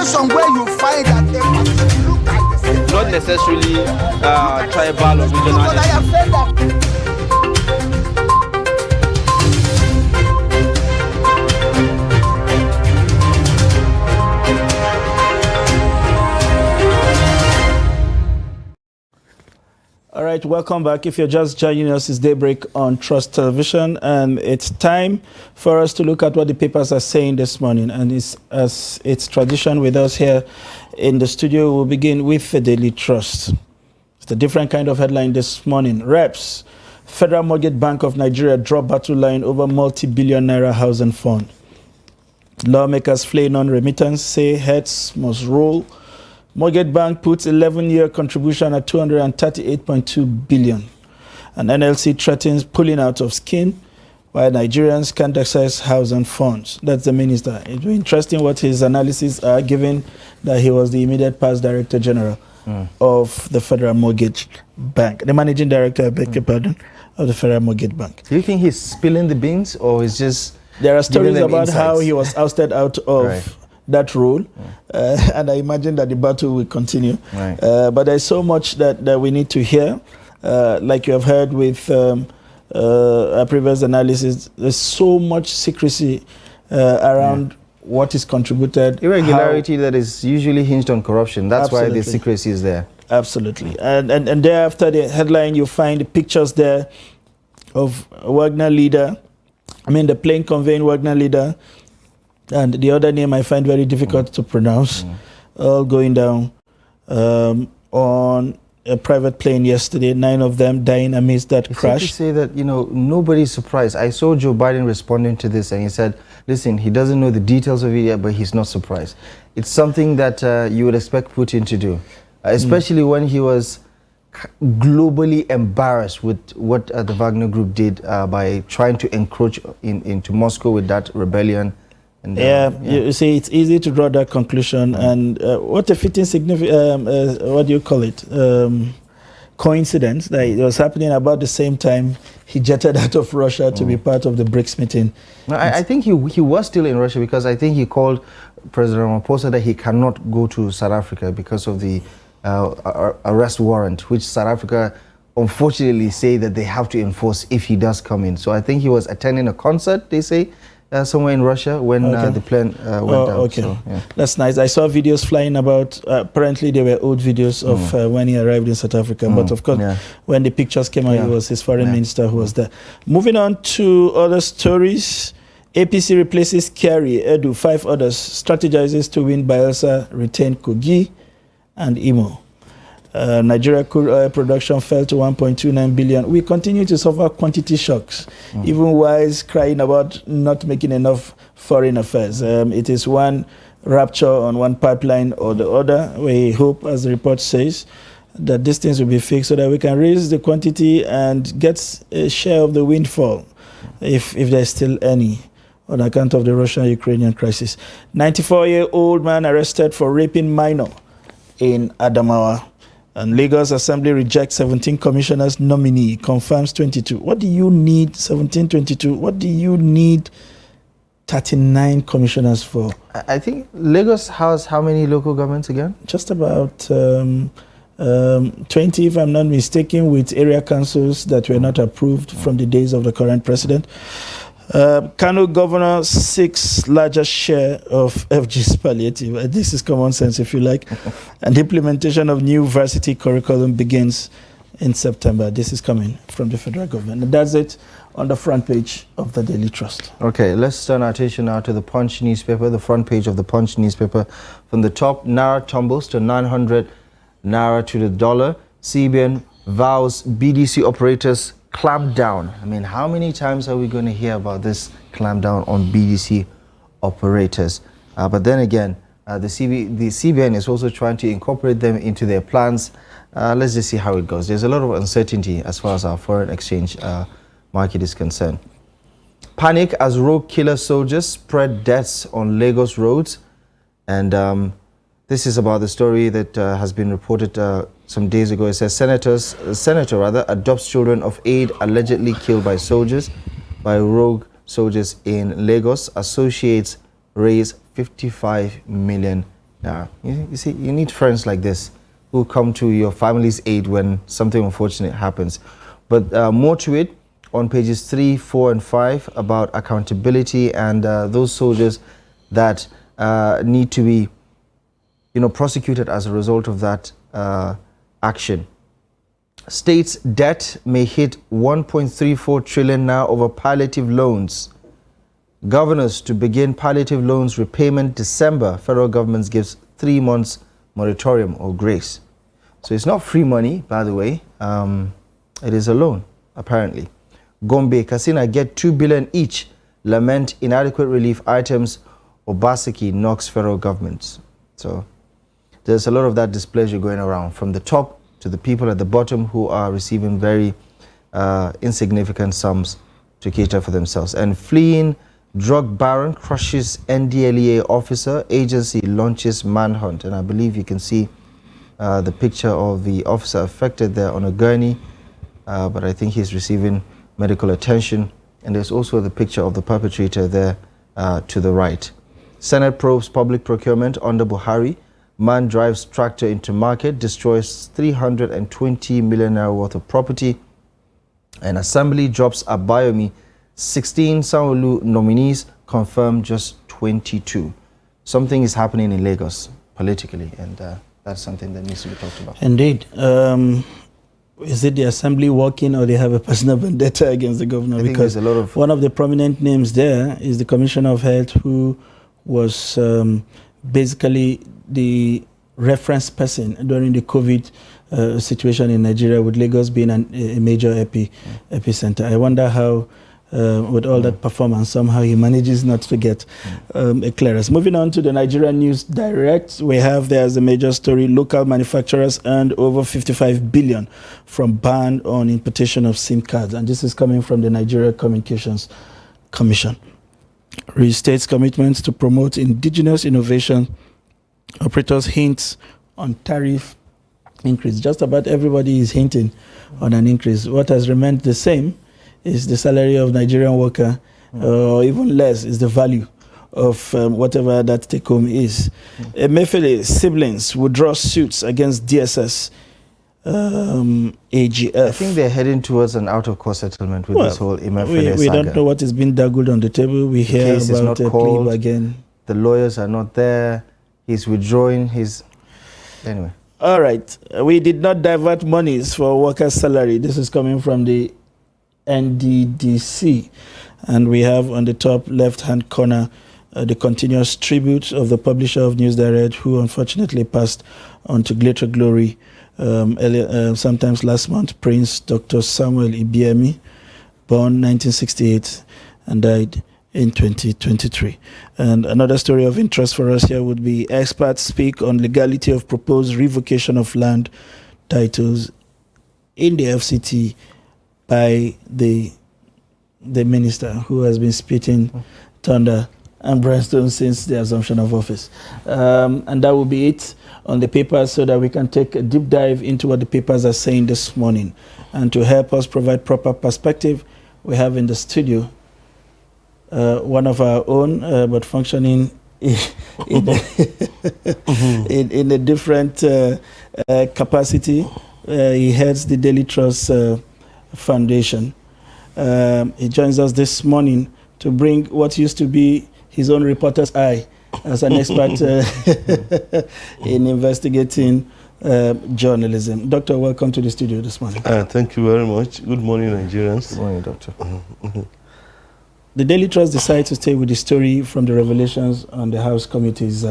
situation where you find that they look like the same. Not necessarily tribal or regional. But I have said that. All right, welcome back. If you're just joining us, it's Daybreak on Trust Television, and it's time for us to look at what the papers are saying this morning. And as it's tradition with us here in the studio, we'll begin with the Daily Trust. It's a different kind of headline this morning. Reps, Federal Mortgage Bank of Nigeria drop battle line over multi-billion naira housing fund. Lawmakers flaying on remittance, say heads must roll. Mortgage Bank puts 11-year contribution at 238.2 billion. And NLC threatens pulling out of scheme while Nigerians can't access housing funds. That's the minister. It's interesting what his analysis are, given that he was the immediate past Director General of the Federal Mortgage Bank, the Managing Director, I beg your pardon, of the Federal Mortgage Bank. Do you think he's spilling the beans, or is just there are stories about insights? How he was ousted out of that role, and I imagine that the battle will continue. But there's so much that we need to hear. Like you have heard with our previous analysis, there's so much secrecy around what is contributed. Irregularity that is usually hinged on corruption. That's why the secrecy is there. Absolutely. And thereafter the headline, you find pictures there of Wagner leader, the plane conveying Wagner leader, and the other name I find very difficult to pronounce, all going down on a private plane yesterday, 9 of them dying amidst that crash. To say that, nobody's surprised. I saw Joe Biden responding to this, and he said, listen, he doesn't know the details of it yet, but he's not surprised. It's something that you would expect Putin to do, especially when he was globally embarrassed with what the Wagner Group did by trying to encroach into Moscow with that rebellion. And, you see, it's easy to draw that conclusion. And what a fitting what do you call it? Coincidence that it was happening about the same time he jetted out of Russia to be part of the BRICS meeting. No, I think he was still in Russia, because I think he called President Ramaphosa that he cannot go to South Africa because of the arrest warrant, which South Africa unfortunately say that they have to enforce if he does come in. So I think he was attending a concert, they say, somewhere in Russia when the plane went down. Okay, so, that's nice. I saw videos flying about. Apparently, they were old videos of when he arrived in South Africa. But of course, when the pictures came out, it was his foreign minister who was there. Moving on to other stories. APC replaces Kyari, Edu, 5 others. Strategizes to win Bayelsa, retain Kogi and Imo. Nigeria crude oil production fell to 1.29 billion. We continue to suffer quantity shocks, even while crying about not making enough foreign affairs. It is one rupture on one pipeline or the other. We hope, as the report says, that these things will be fixed so that we can raise the quantity and get a share of the windfall, if there's still any, on account of the Russian-Ukrainian crisis. 94-year-old man arrested for raping minor in Adamawa. And Lagos Assembly rejects 17 commissioners nominee, confirms 22. What do you need 17, 22? What do you need 39 commissioners for? I think Lagos has how many local governments again? Just about 20, if I'm not mistaken, with area councils that were not approved from the days of the current president. Kano governor seeks larger share of FG's palliative. This is common sense, if you like. And the implementation of new varsity curriculum begins in September. This is coming from the federal government. And that's it on the front page of the Daily Trust. Okay, let's turn our attention now to the Punch newspaper, the front page of the Punch newspaper. From the top, Naira tumbles to 900 Naira to the dollar. CBN vows BDC operators clamp down. I mean, how many times are we going to hear about this clamp down on BDC operators? But then again, the CBN is also trying to incorporate them into their plans. Let's just see how it goes. There's a lot of uncertainty as far as our foreign exchange market is concerned. Panic as rogue killer soldiers spread deaths on Lagos roads. And this is about the story that has been reported some days ago. It says senator adopts children of 8 allegedly killed by rogue soldiers in Lagos. Associates raise 55 million Yeah, you see, you need friends like this who come to your family's aid when something unfortunate happens. But more to it on pages 3, 4, and 5 about accountability and those soldiers that need to be, prosecuted as a result of that action. States' debt may hit 1.34 trillion now over palliative loans. Governors to begin palliative loans repayment December. Federal government gives 3 months moratorium or grace. So it's not free money, by the way. It is a loan, apparently. Gombe, Katsina get 2 billion each. Lament inadequate relief items. Obaseki knocks federal governments. So there's a lot of that displeasure going around from the top to the people at the bottom who are receiving very insignificant sums to cater for themselves. And fleeing drug baron crushes NDLEA officer, agency launches manhunt. And I believe you can see the picture of the officer affected there on a gurney, but I think he's receiving medical attention. And there's also the picture of the perpetrator there to the right. Senate probes public procurement under Buhari. Man drives tractor into market, destroys 320 million naira worth of property. And Assembly drops Abayomi. 16 Sanwo-Olu nominees confirmed, just 22. Something is happening in Lagos politically, and that's something that needs to be talked about. Indeed. Is it the Assembly working, or they have a personal vendetta against the governor? I think because there's a lot of one of the prominent names there is the Commissioner of Health, who was basically the reference person during the COVID situation in Nigeria, with Lagos being a major epicenter. I wonder how, with all that performance, somehow he manages not to get a clearance. Moving on to the Nigerian News Direct, we have there as a major story: local manufacturers earned over 55 billion from ban on importation of SIM cards. And this is coming from the Nigeria Communications Commission. Restates commitments to promote indigenous innovation. Operators hints on tariff increase. Just about everybody is hinting on an increase. What has remained the same is the salary of Nigerian worker, or even less is the value of whatever that take home is. Emefiele siblings withdraw suits against DSS AGF. I think they're heading towards an out-of-court settlement with this whole Emefiele we saga. don't know what is being dangled on the table. We hear about a plea again. The lawyers are not there. He's withdrawing his... Anyway. All right. We did not divert monies for workers' salary. This is coming from the NDDC. And we have on the top left-hand corner the continuous tribute of the publisher of News Direct, who unfortunately passed on to greater glory sometimes last month, Prince Dr. Samuel Ibiemi, born 1968 and died in 2023. And another story of interest for us here would be experts speak on legality of proposed revocation of land titles in the FCT by the minister, who has been spitting thunder and brimstone since the assumption of office. And that will be it on the papers, so that we can take a deep dive into what the papers are saying this morning. And to help us provide proper perspective, we have in the studio one of our own, but functioning in a different capacity. He heads the Daily Trust Foundation. He joins us this morning to bring what used to be his own reporter's eye as an expert in investigating journalism. Doctor, welcome to the studio this morning. Thank you very much. Good morning, Nigerians. Good morning, Doctor. The Daily Trust decided to stay with the story from the revelations on the House Committee's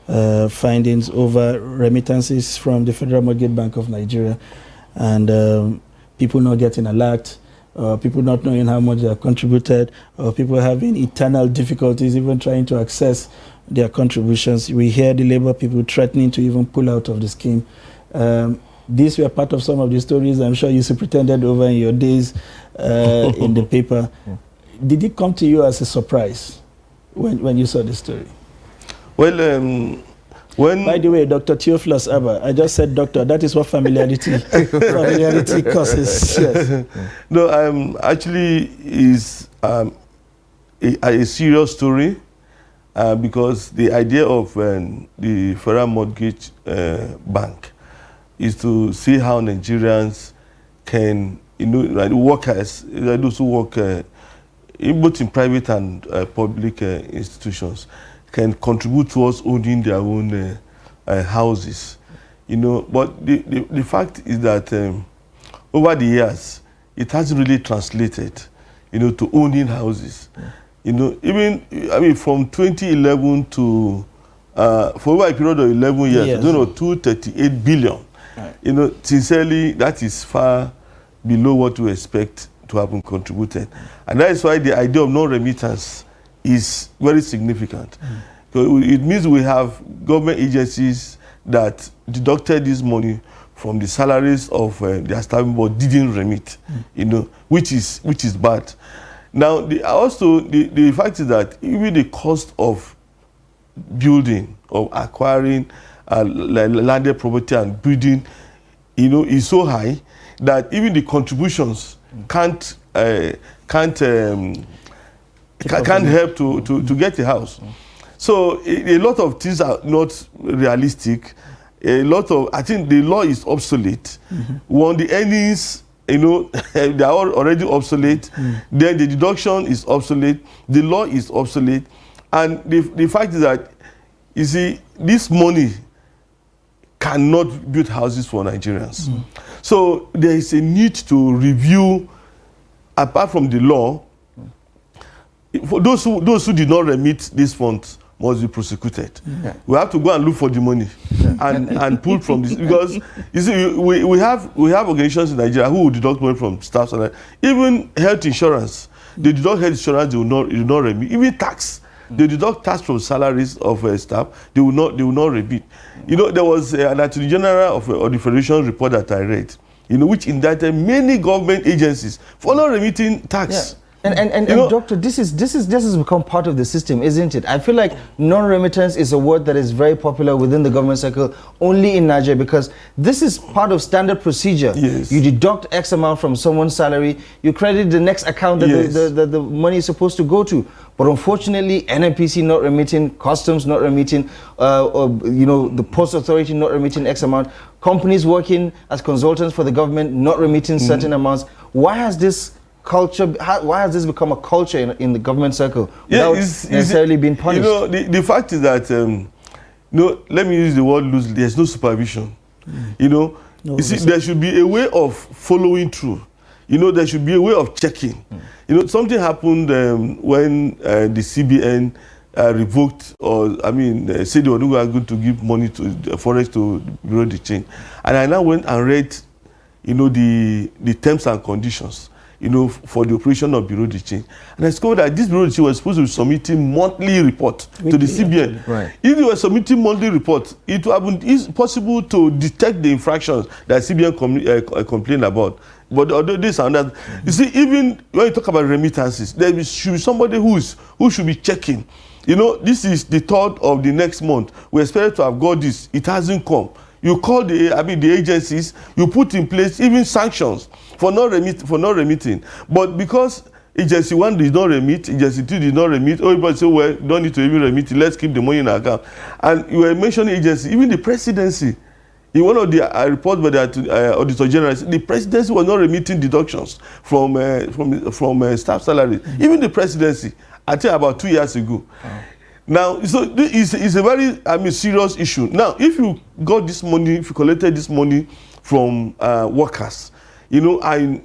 findings over remittances from the Federal Mortgage Bank of Nigeria, and people not getting alert, people not knowing how much they have contributed, or people having eternal difficulties even trying to access their contributions. We hear the Labour people threatening to even pull out of the scheme. These were part of some of the stories I'm sure you superintended over in your days in the paper. Did it come to you as a surprise when you saw the story? Well, when... By the way, Dr. Theophilus Abba, I just said doctor. That is what familiarity causes. Yes. No, actually is a serious story, because the idea of the Federal Mortgage Bank is to see how Nigerians can, like workers, those who work both in private and public institutions, can contribute towards owning their own houses. But the fact is that over the years, it hasn't really translated, to owning houses. Even, from 2011 to, for over a period of 11 years, yes. 238 billion. Right. Sincerely, that is far below what we expect to have been contributed. And that is why the idea of non-remittance is very significant. So it means we have government agencies that deducted this money from the salaries of their staff but didn't remit, which is bad. Now, the fact is that even the cost of building, of acquiring landed property and building, is so high that even the contributions can't help to get a house. So a lot of things are not realistic. I think the law is obsolete. When the earnings, they are already obsolete. Then the deduction is obsolete. The law is obsolete. And the fact is that, you see, this money cannot build houses for Nigerians. So there is a need to review, apart from the law, for those who did not remit these funds must be prosecuted. We have to go and look for the money and pull from this, because you see, we have organizations in Nigeria who will deduct money from staff salary. Even health insurance, they deduct health insurance, they will not remit. Even tax, they deduct tax from salaries of staff, they will not remit. There was an Attorney General of the Federation report that I read, which indicted many government agencies for not remitting tax. Yeah. And Doctor, this has become part of the system, isn't it? I feel like non-remittance is a word that is very popular within the government circle only in Nigeria, because this is part of standard procedure. Yes. You deduct X amount from someone's salary, you credit the next account that the money is supposed to go to. But unfortunately, NNPC not remitting, customs not remitting, the post authority not remitting X amount, companies working as consultants for the government not remitting certain amounts. Why has this become a culture in the government circle without necessarily being punished? The fact is that, let me use the word loosely, there's no supervision. There should be a way of following through. There should be a way of checking. Something happened when the CBN revoked, said they were not going to give money to forex to Bureau de Change. And I now went and read, the terms and conditions, for the operation of Bureau de Change. And I discovered that this Bureau de Change was supposed to be submitting monthly report to the CBN. Right. If they were submitting monthly report, it would have been possible to detect the infractions that CBN complained about. But although this and that, you see, even when you talk about remittances, there should be somebody who should be checking. This is the 3rd of the next month. We expect to have got this. It hasn't come. You call the agencies, you put in place even sanctions for not remitting. But because agency 1 did not remit, agency 2 did not remit, everybody say, well, don't need to even remit, let's keep the money in our account. And you were mentioning agency, even the presidency, in one of the reports by the Auditor General, the presidency was not remitting deductions from staff salary. Even the presidency, I think about 2 years ago. Now, so it's a very serious issue. Now, if you got this money, if you collected this money from workers, and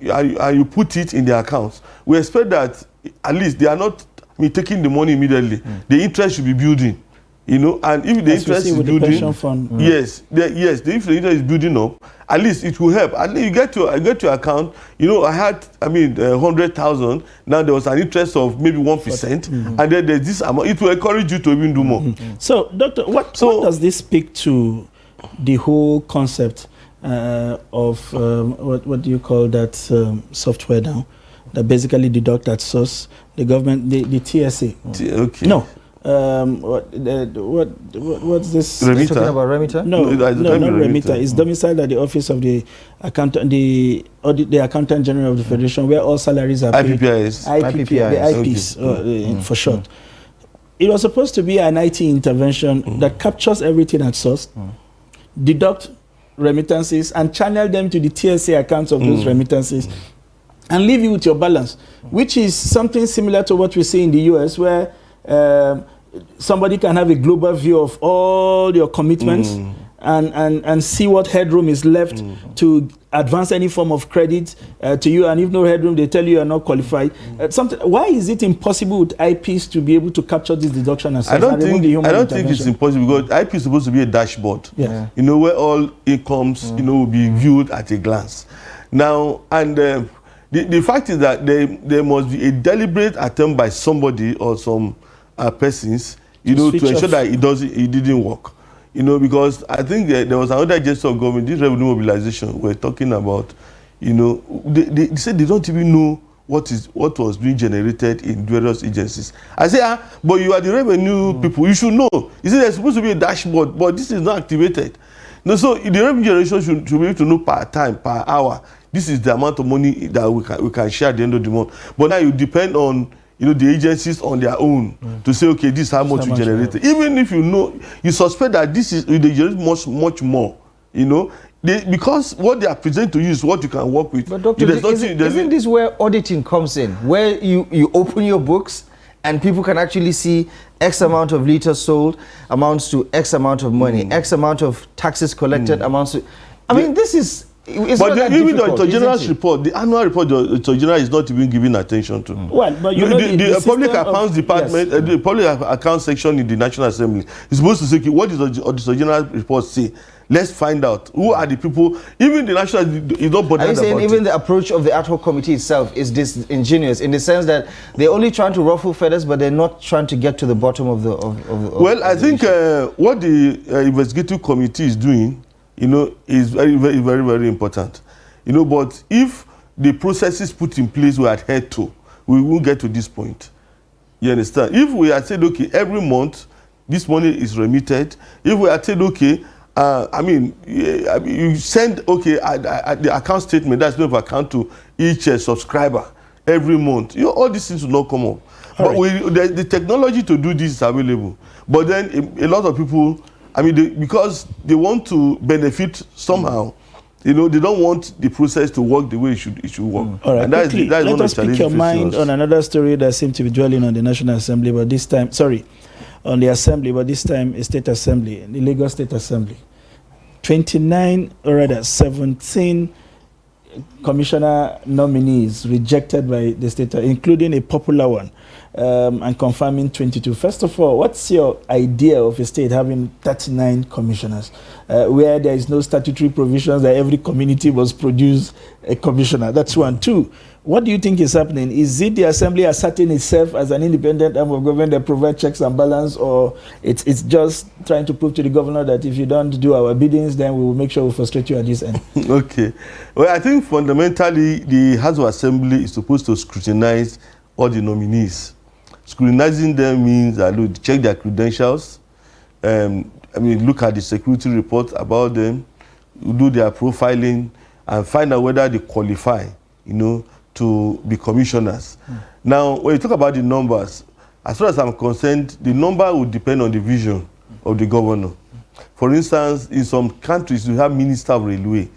you put it in their accounts, we expect that at least they are not taking the money immediately. The interest should be building, and if the interest is building, yes, if the interest is building up, at least it will help. At least you get to account. I had 100,000. Now there was an interest of maybe 1%, and then there's this amount. It will encourage you to even do more. So, Doctor, what does this speak to the whole concept of what do you call that software now, that basically deduct at source the government, the TSA? Okay. No. What's this? Are you talking about remitter? No, not remitter. It's domiciled at the office of the accountant, the accountant general of the federation, where all salaries are paid. IPPIS. The IPs for short. it was supposed to be an IT intervention that captures everything at source, deduct remittances, and channel them to the TSA accounts of those remittances, and leave you with your balance, which is something similar to what we see in the US, where somebody can have a global view of all your commitments and see what headroom is left to advance any form of credit to you, and if no headroom, they tell you are not qualified. Why is it impossible with IPs to be able to capture this deduction? As I don't think it's impossible, because IP is supposed to be a dashboard. You know, where all incomes will be viewed at a glance. Now, and the fact is that there must be a deliberate attempt by somebody or some persons, to ensure that it didn't work. Because I think there was another agency of government, this revenue mobilization, we're talking about, they said they don't even know what was being generated in various agencies. I say, but you are the revenue people, you should know. You see, there's supposed to be a dashboard, but this is not activated. No, so the revenue generation should be able to know per time, per hour. This is the amount of money that we can share at the end of the month. But now you depend on the agencies on their own to say, okay, this is how much you generated. Even if you suspect that this is, they generate much more, because what they are presenting to you is what you can work with. But Dr. Isn't this where auditing comes in, where you open your books and people can actually see X amount of liters sold amounts to X amount of money, X amount of taxes collected amounts to, I mean, this is, it's but even the Auditor General's report, the annual report, the Auditor General is not even given attention to. Well, but the Public Accounts Department, the Public Accounts section in the National Assembly is supposed to say, okay, what does the Auditor General report say? Let's find out who are the people. Even the national is not bothered about it. Are you saying even the approach of the ad hoc committee itself is disingenuous in the sense that they're only trying to ruffle feathers, but they're not trying to get to the bottom of the? Well, I think what the investigative committee is doing, is very, very, very, very important. But if the processes put in place were adhered to, we won't get to this point. You understand? If we had said, okay, every month this money is remitted, if we had said, okay, you send, okay, the account statement, that's of account to each subscriber every month, all these things will not come up. But the technology to do this is available. But then a lot of people, because they want to benefit somehow, they don't want the process to work the way it should work. All right, and quickly, let us pick your mind on another story that seems to be dwelling on the National Assembly, but this time, on the Assembly, but this time a State Assembly, the Lagos State Assembly. 17 commissioner nominees rejected by the state, including a popular one, and confirming 22. First of all, what's your idea of a state having 39 commissioners, where there is no statutory provisions that every community must produce a commissioner? That's one. Two, what do you think is happening? Is it the Assembly asserting itself as an independent arm of government that provides checks and balance, or it's just trying to prove to the governor that if you don't do our biddings, then we will make sure we frustrate you at this end? Okay. Well, I think fundamentally the House of Assembly is supposed to scrutinize all the nominees. Scrutinizing them means that check their credentials, look at the security report about them, do their profiling, and find out whether they qualify, to be commissioners. Now, when you talk about the numbers, as far as I'm concerned, the number would depend on the vision of the governor. For instance, in some countries, you have Minister of Railway.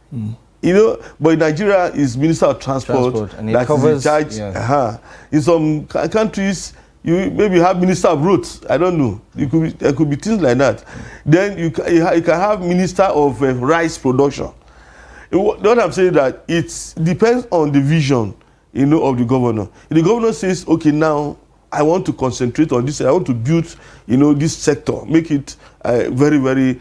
But in Nigeria, it's Minister of Transport and it covers, is in charge. In some countries, you maybe have Minister of Roads. I don't know. There could be things like that. Then you can have Minister of Rice Production. What I'm saying that it depends on the vision, of the governor. If the governor says, okay, now I want to concentrate on this, I want to build, this sector, make it very, very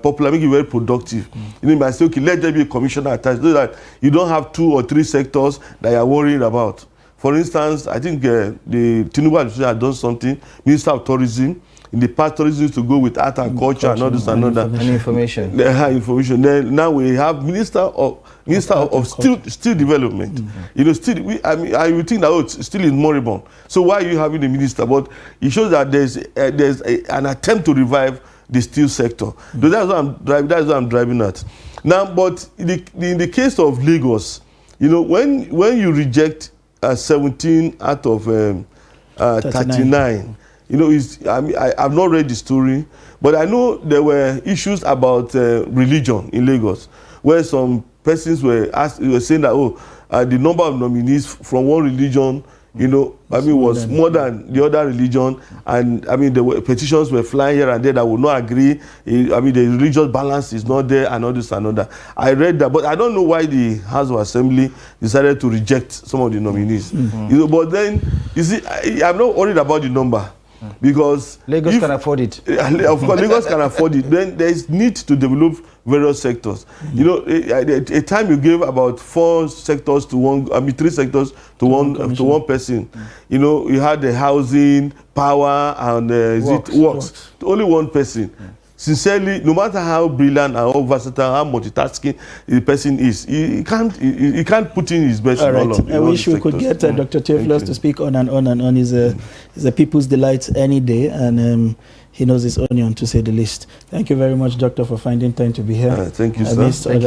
popular, make it very productive. You might say, okay, let there be a commissioner attached, so that you don't have 2 or 3 sectors that you're worried about. For instance, I think the Tinubu administration has done something, Minister of Tourism. In the past, tourism used to go with art and culture and all this and all that. And information. Information. Then now we have Minister of Steel Development. I would think that it's still in moribund. So why are you having a minister? But it shows that there's an attempt to revive the steel sector. So that's what I'm driving at. Now, but in the case of Lagos, when you reject 17 out of 39. you know, I mean, I've not read the story, but I know there were issues about religion in Lagos, where some persons were saying that, the number of nominees from one religion, you know, I mean, was more than the other religion, and I mean, petitions were flying here and there that would not agree. I mean, the religious balance is not there, and all this and all that. I read that, but I don't know why the House of Assembly decided to reject some of the nominees. You know, but then, you see, I'm not worried about the number. Because Lagos can afford it. Of course, Lagos can afford it. Then there is need to develop various sectors. You know, a time you gave about 4 sectors to one. I mean, 3 sectors to one person. You know, you had the housing, power, and works. Only one person. Sincerely, no matter how brilliant and how versatile, how multitasking the person is, he can't put in his best. All right. I wish we could get Dr. Theophilus to speak on and on and on. He's a people's delight any day, and he knows his onion, to say the least. Thank you very much, Doctor, for finding time to be here. Thank you, sir.